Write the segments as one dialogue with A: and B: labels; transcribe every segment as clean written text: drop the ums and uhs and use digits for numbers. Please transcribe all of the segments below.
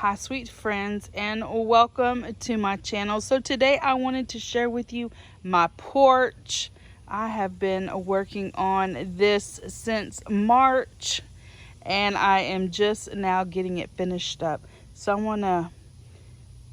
A: Hi sweet friends, and welcome to my channel. So today I wanted to share with you my porch. I have been working on this since March and I am just now getting it finished up. So I want to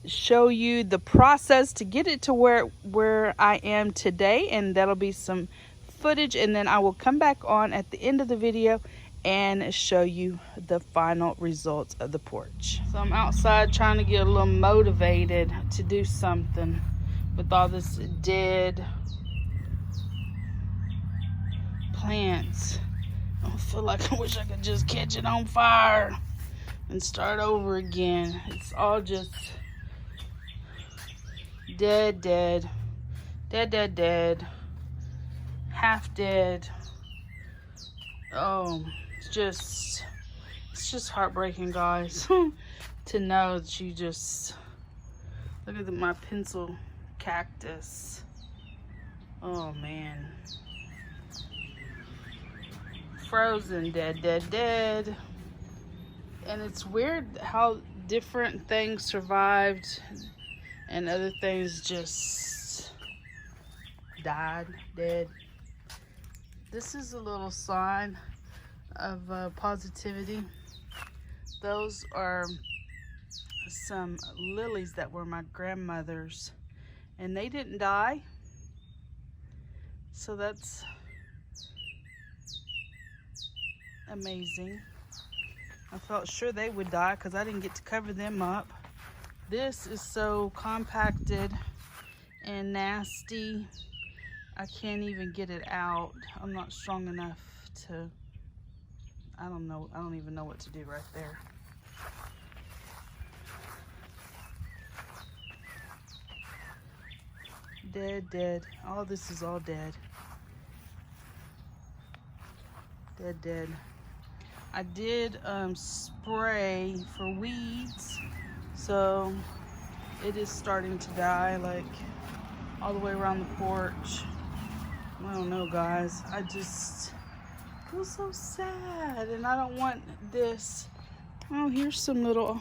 A: show you the process to get it to where I am today, and that'll be some footage, and then I will come back on at the end of the video and show you the final results of the porch. So I'm outside trying to get a little motivated to do something with all this dead plants. I feel like I wish I could just catch it on fire and start over again. It's all just dead, half dead. Oh, it's just heartbreaking, guys, to know that you just look at my pencil cactus. Oh man, frozen, dead. And it's weird how different things survived and other things just died, dead. This is a little sign of positivity. Those are some lilies that were my grandmother's, and they didn't die. So that's amazing. I felt sure they would die because I didn't get to cover them up. This is so compacted and nasty. I can't even get it out. I'm not strong enough to, I don't even know what to do right there. Dead. All this is all dead. Dead. I did spray for weeds, so it is starting to die, like all the way around the porch. I don't know, guys. I just feel so sad, and I don't want this. Oh, here's some little.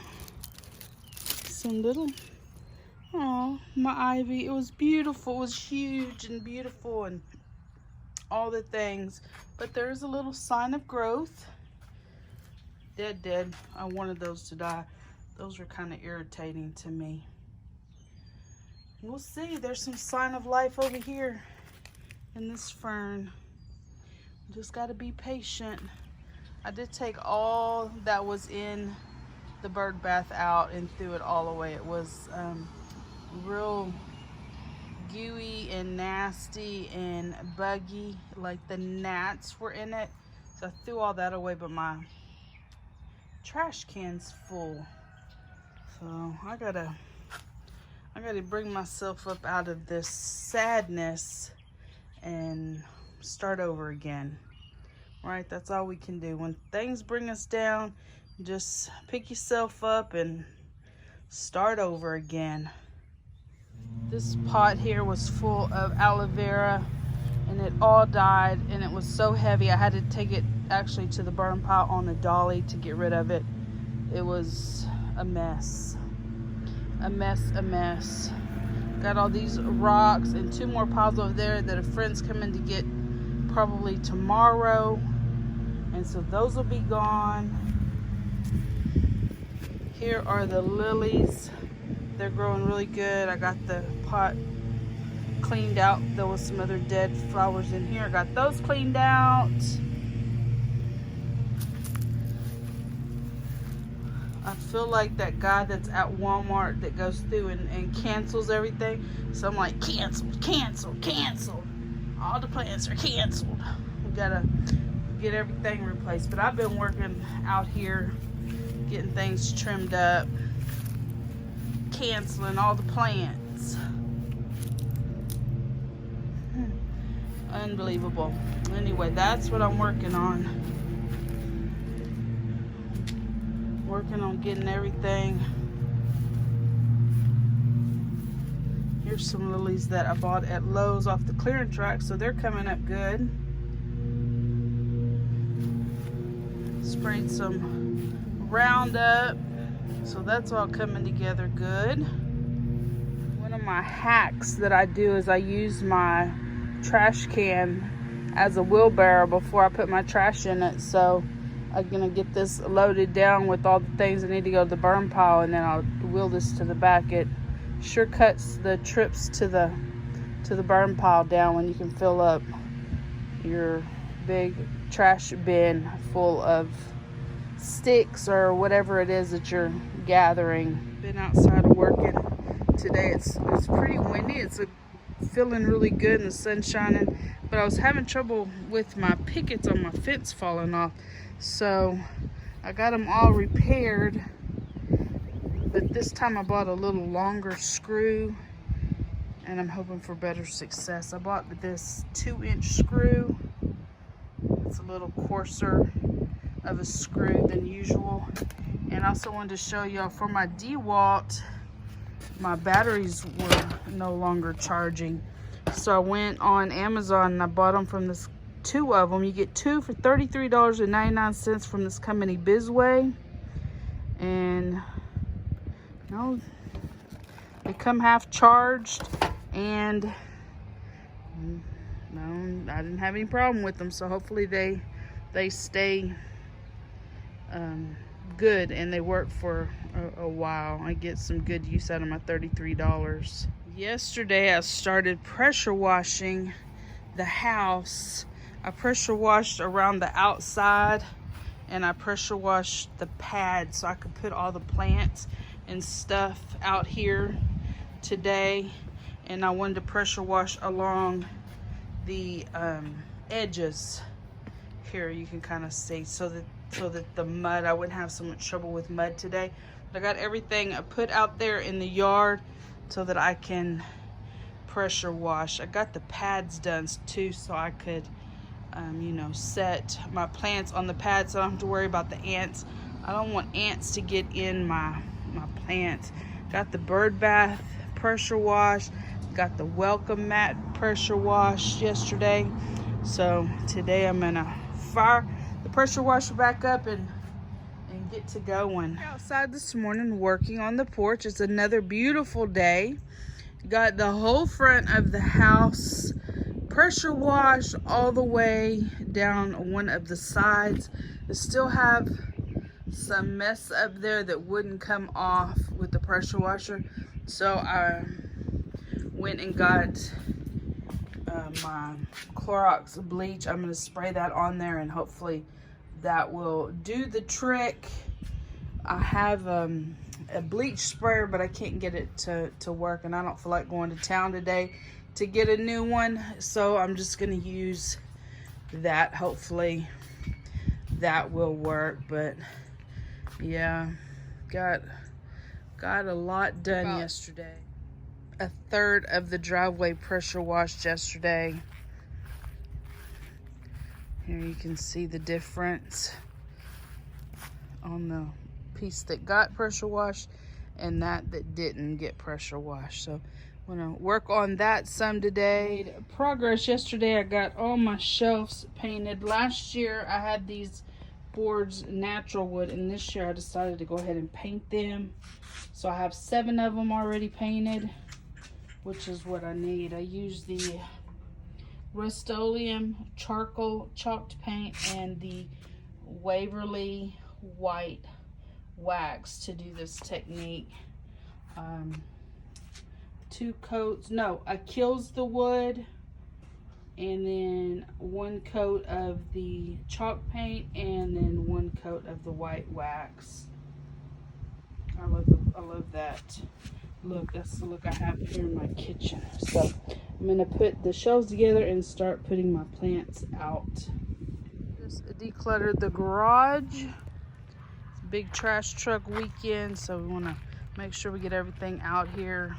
A: Oh, my ivy. It was beautiful. It was huge and beautiful and all the things. But there's a little sign of growth. Dead. I wanted those to die. Those were kind of irritating to me. We'll see. There's some sign of life over here in this fern. Just got to be patient. I did take all that was in the bird bath out and threw it all away. It was real gooey and nasty and buggy, like the gnats were in it. So I threw all that away, but my trash can's full. So I gotta bring myself up out of this sadness and start over again. Right? That's all we can do. When things bring us down, just pick yourself up and start over again. This pot here was full of aloe vera and it all died, and it was so heavy I had to take it actually to the burn pile on the dolly to get rid of it. It was a mess. A mess. Got all these rocks and 2 more piles over there that a friend's coming to get probably tomorrow, and so those will be gone. Here are the lilies. They're growing really good. I got the pot cleaned out. There was some other dead flowers in here. I got those cleaned out. I feel like that guy that's at Walmart that goes through and cancels everything. So I'm like, cancel. All the plants are canceled. We gotta get everything replaced. But I've been working out here, getting things trimmed up, canceling all the plants. Unbelievable. Anyway, that's what I'm working on. Working on getting everything. Here's some lilies that I bought at Lowe's off the clearance rack, so they're coming up good. Sprayed some Roundup, So that's all coming together good. One of my hacks that I do is I use my trash can as a wheelbarrow before I put my trash in it. So I'm gonna get this loaded down with all the things that need to go to the burn pile, and then I'll wheel this to the back. It sure cuts the trips to the burn pile down when you can fill up your big trash bin full of sticks or whatever it is that you're gathering. Been outside working today. It's pretty windy. It's feeling really good and the sun's shining, but I was having trouble with my pickets on my fence falling off, so I got them all repaired, but this time I bought a little longer screw and I'm hoping for better success. I bought this 2-inch screw. It's a little coarser of a screw than usual. And I also wanted to show y'all for my DeWalt, my batteries were no longer charging. So I went on Amazon and I bought them from this, 2 of them. You get 2 for $33.99 from this company Bizway. And you know, they come half charged, and no, I didn't have any problem with them. So hopefully they stay good and they work for a while. I get some good use out of my $33. Yesterday I started pressure washing the house. I pressure washed around the outside and I pressure washed the pad so I could put all the plants and stuff out here today. And I wanted to pressure wash along the edges here. You can kind of see so that the mud, I wouldn't have so much trouble with mud today. But I got everything put out there in the yard so that I can pressure wash. I got the pads done too, so I could you know, set my plants on the pad so I don't have to worry about the ants. I don't want ants to get in my plants. Got the bird bath pressure wash, got the welcome mat pressure wash yesterday. So today I'm gonna fire the pressure washer back up and get to going. Outside this morning working on the porch. It's another beautiful day. Got the whole front of the house pressure washed all the way down one of the sides. I still have some mess up there that wouldn't come off with the pressure washer, so I went and got my Clorox bleach. I'm going to spray that on there and hopefully that will do the trick. I have a bleach sprayer, but I can't get it to work, and I don't feel like going to town today to get a new one, so I'm just going to use that. Hopefully that will work. But yeah, got a lot done yesterday. A third of the driveway pressure washed yesterday. Here you can see the difference on the piece that got pressure washed and that didn't get pressure washed. So I'm gonna work on that some today. Made progress yesterday. I got all my shelves painted. Last year I had these boards natural wood, and this year I decided to go ahead and paint them. So I have 7 of them already painted, which is what I need. I use the Rust-Oleum charcoal chalked paint and the Waverly white wax to do this technique. 2 coats, no, I kills the wood and then 1 coat of the chalk paint and then 1 coat of the white wax. I love that look. That's the look I have here in my kitchen. So I'm gonna put the shelves together and start putting my plants out. Just decluttered the garage. It's a big trash truck weekend, so we want to make sure we get everything out here.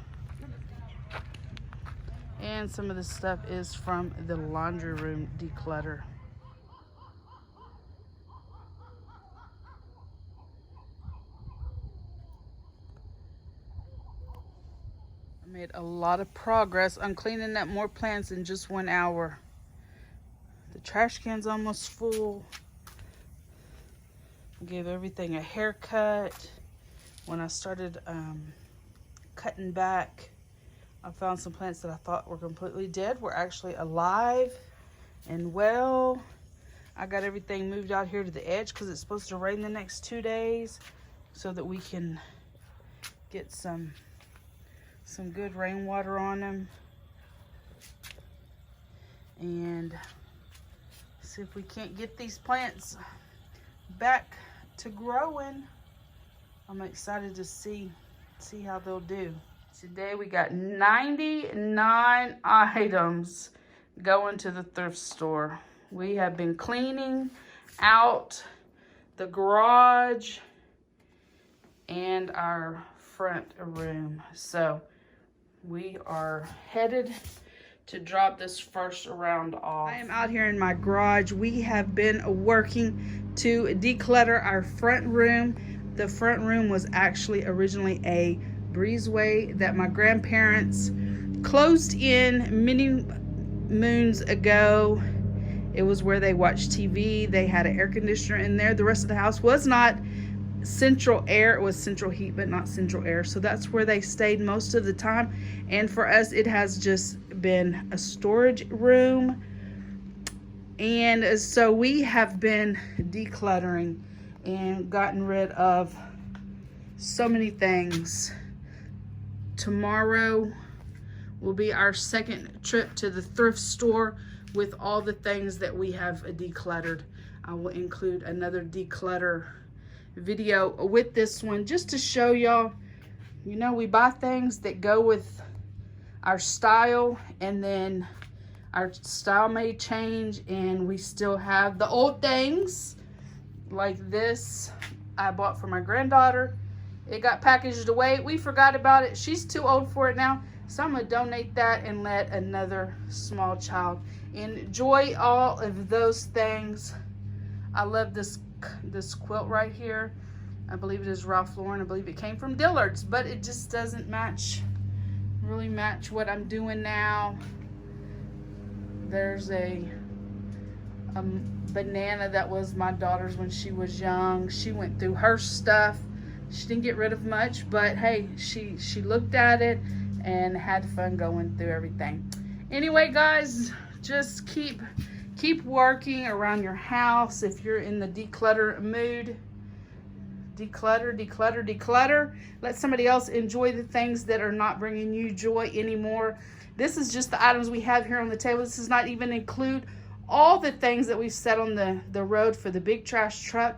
A: And some of the stuff is from the laundry room declutter. I made a lot of progress on cleaning up more plants in just 1 hour. The trash can's almost full. Give everything a haircut. when I started cutting back, I found some plants that I thought were completely dead were actually alive and well. I got everything moved out here to the edge because it's supposed to rain the next 2 days, so that we can get some good rainwater on them and see if we can't get these plants back to growing. I'm excited to see how they'll do. Today we got 99 items going to the thrift store. We have been cleaning out the garage and our front room. So we are headed to drop this first round off. I am out here in my garage. We have been working to declutter our front room. The front room was actually originally a breezeway that my grandparents closed in many moons ago. It was where they watched TV. They had an air conditioner in there. The rest of the house was not central air. It was central heat, but not central air. So that's where they stayed most of the time. And for us, it has just been a storage room. And so we have been decluttering and gotten rid of so many things. Tomorrow will be our second trip to the thrift store with all the things that we have decluttered. I will include another declutter video with this one just to show y'all, you know, we buy things that go with our style, and then our style may change and we still have the old things. Like this I bought for my granddaughter. It got packaged away. We forgot about it. She's too old for it now. So I'm going to donate that and let another small child enjoy all of those things. I love this quilt right here. I believe it is Ralph Lauren. I believe it came from Dillard's, but it just doesn't really match what I'm doing now. There's a banana that was my daughter's when she was young. She went through her stuff. She didn't get rid of much, but hey, she looked at it and had fun going through everything. Anyway, guys, just keep working around your house. If you're in the declutter mood, declutter. Let somebody else enjoy the things that are not bringing you joy anymore. This is just the items we have here on the table. This does not even include all the things that we've set on the road for the big trash truck.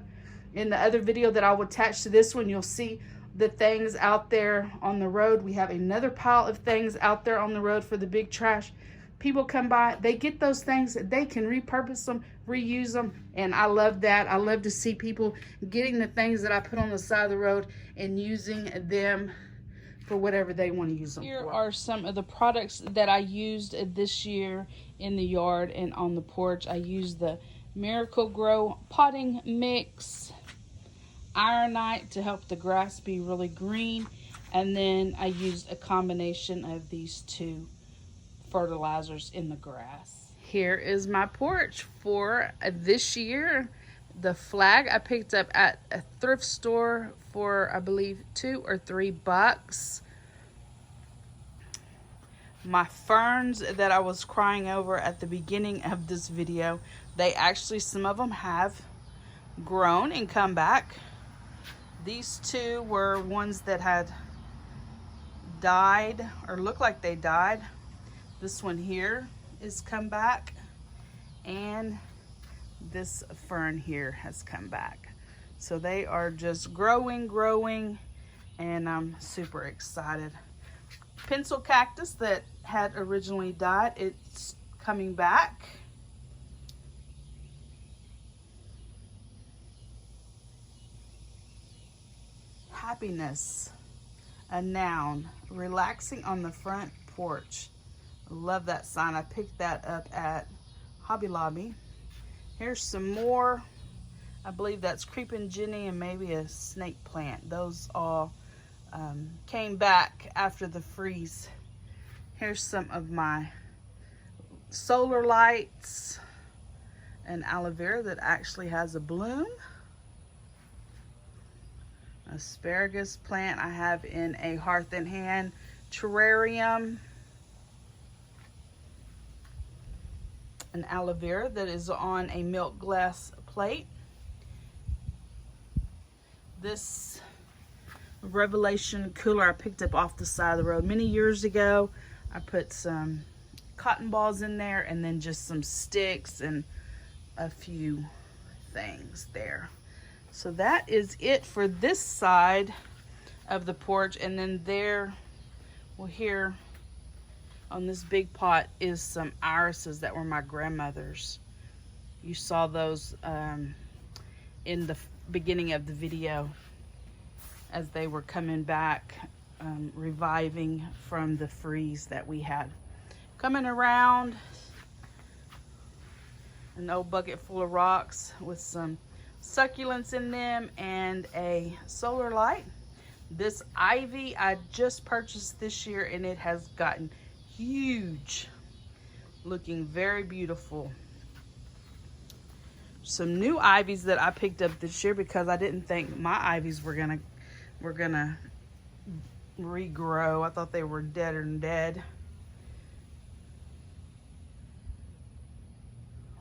A: In the other video that I will attach to this one, you'll see the things out there on the road. We have another pile of things out there on the road for the big trash. People come by, they get those things, they can repurpose them, reuse them, and I love that. I love to see people getting the things that I put on the side of the road and using them for whatever they want to use them for. Here are some of the products that I used this year in the yard and on the porch. I used the Miracle Grow potting mix, Ironite to help the grass be really green, and then I used a combination of these two fertilizers in the grass. Here is my porch for this year. The flag I picked up at a thrift store for, I believe, $2 or $3. My ferns that I was crying over at the beginning of this video, they actually, some of them have grown and come back. These two were ones that had died or looked like they died. This one here is come back, and this fern here has come back. So they are just growing, and I'm super excited. Pencil cactus that had originally died, it's coming back. Happiness, a noun, relaxing on the front porch. Love that sign. I picked that up at Hobby Lobby. Here's some more. I believe that's creeping Jenny and maybe a snake plant. Those all came back after the freeze. Here's some of my solar lights, an aloe vera that actually has a bloom. asparagus plant I have in a Hearth and Hand terrarium. An aloe vera that is on a milk glass plate. This Revelation cooler I picked up off the side of the road many years ago. I put some cotton balls in there and then just some sticks and a few things there. So that is it for this side of the porch. And then there, well, here on this big pot is some irises that were my grandmother's. You saw those in the beginning of the video as they were coming back, reviving from the freeze that we had. Coming around, an old bucket full of rocks with some succulents in them and a solar light. This ivy I just purchased this year and it has gotten huge, looking very beautiful. Some new ivies that I picked up this year because I didn't think my ivies were gonna regrow. I thought they were dead and dead.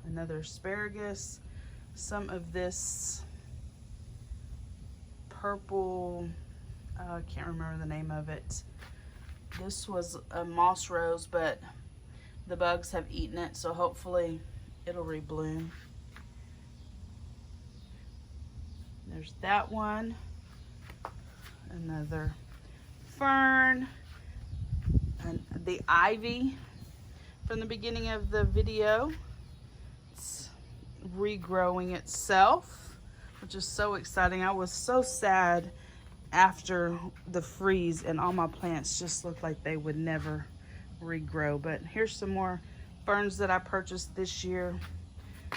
A: Another asparagus. Some of this purple, I can't remember the name of it. This was a moss rose, but the bugs have eaten it, so hopefully it'll rebloom. There's that one. Another fern. And the ivy from the beginning of the video. It's regrowing itself, which is so exciting. I was so sad after the freeze and all my plants just looked like they would never regrow. But here's some more ferns that I purchased this year.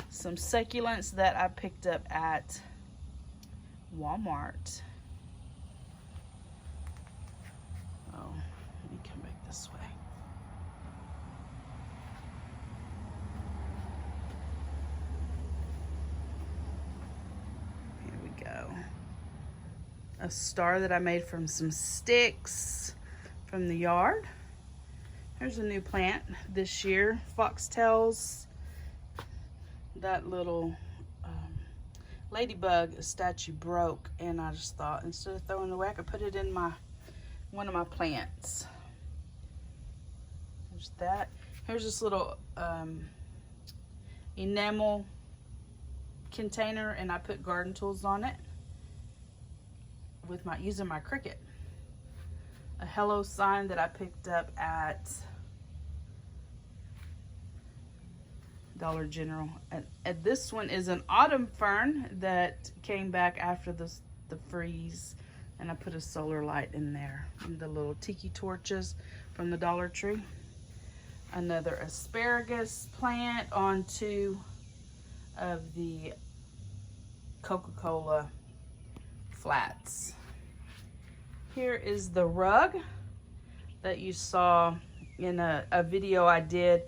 A: Some succulents that I picked up at Walmart. Oh, let me come back this way. Here we go. A star that I made from some sticks from the yard. There's a new plant this year, foxtails. That little ladybug statue broke, and I just thought instead of throwing it away, I could put it in one of my plants. There's that. Here's this little enamel container, and I put garden tools on it with using my Cricut. A hello sign that I picked up at Dollar General. And this one is an autumn fern that came back after the freeze, and I put a solar light in there. And the little tiki torches from the Dollar Tree. Another asparagus plant on two of the Coca-Cola flats. Here is the rug that you saw in a video I did.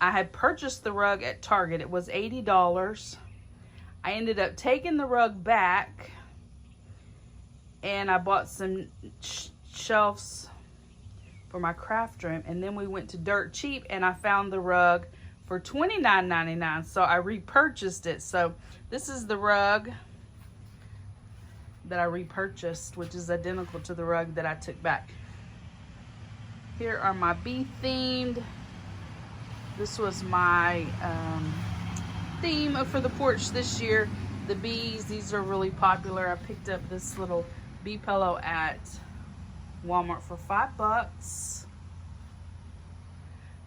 A: I had purchased the rug at Target. It was $80. I ended up taking the rug back, and I bought some shelves for my craft room, and then we went to Dirt Cheap and I found the rug for $29.99, so I repurchased it. So this is the rug that I repurchased, which is identical to the rug that I took back. Here are my bee themed. This was my theme for the porch this year. The bees, these are really popular. I picked up this little bee pillow at Walmart for $5.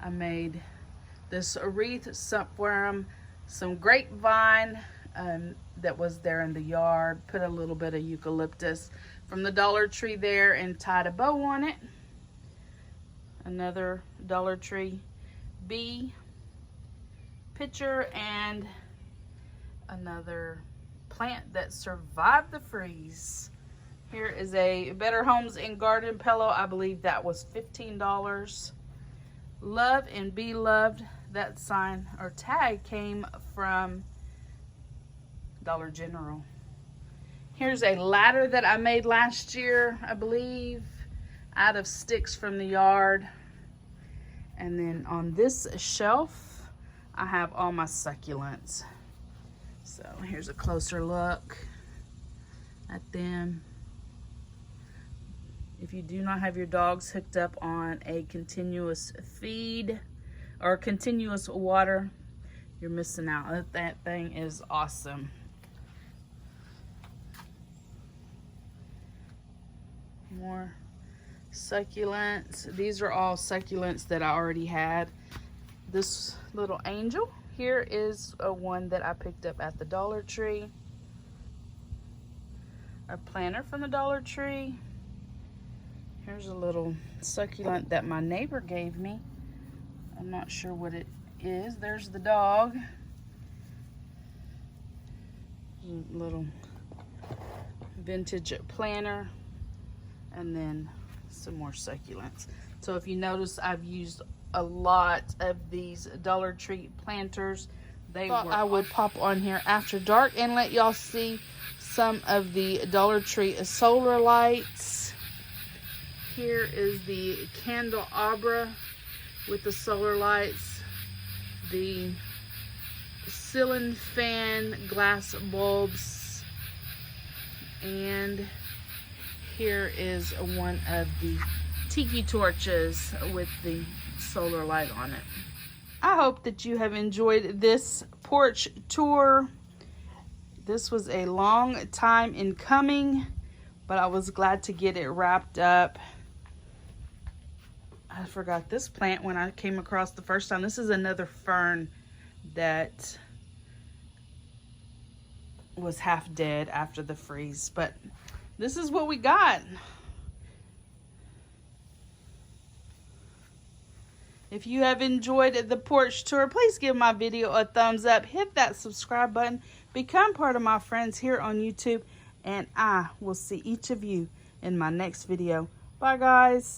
A: I made this wreath from some grapevine that was there in the yard. Put a little bit of eucalyptus from the Dollar Tree there and tied a bow on it. Another Dollar Tree bee picture, and another plant that survived the freeze. Here is a Better Homes and Garden pillow. I believe that was $15. Love and Be Loved. That sign or tag came from Dollar General. Here's a ladder that I made last year, I believe, out of sticks from the yard. And then on this shelf, I have all my succulents. So here's a closer look at them. If you do not have your dogs hooked up on a continuous feed or continuous water, you're missing out. That thing is awesome. More succulents. These are all succulents that I already had. This little angel here is one that I picked up at the Dollar Tree. A planter from the Dollar Tree. Here's a little succulent that my neighbor gave me. I'm not sure what it is. There's the dog. Little vintage planter. And then some more succulents. So if you notice, I've used a lot of these Dollar Tree planters. I would pop on here after dark and let y'all see some of the Dollar Tree solar lights. Here is the candelabra with the solar lights, the ceiling fan glass bulbs, and here is one of the tiki torches with the solar light on it. I hope that you have enjoyed this porch tour. This was a long time in coming, but I was glad to get it wrapped up. I forgot this plant when I came across the first time. This is another fern that was half dead after the freeze, but this is what we got. If you have enjoyed the porch tour, please give my video a thumbs up. Hit that subscribe button. Become part of my friends here on YouTube. And I will see each of you in my next video. Bye, guys.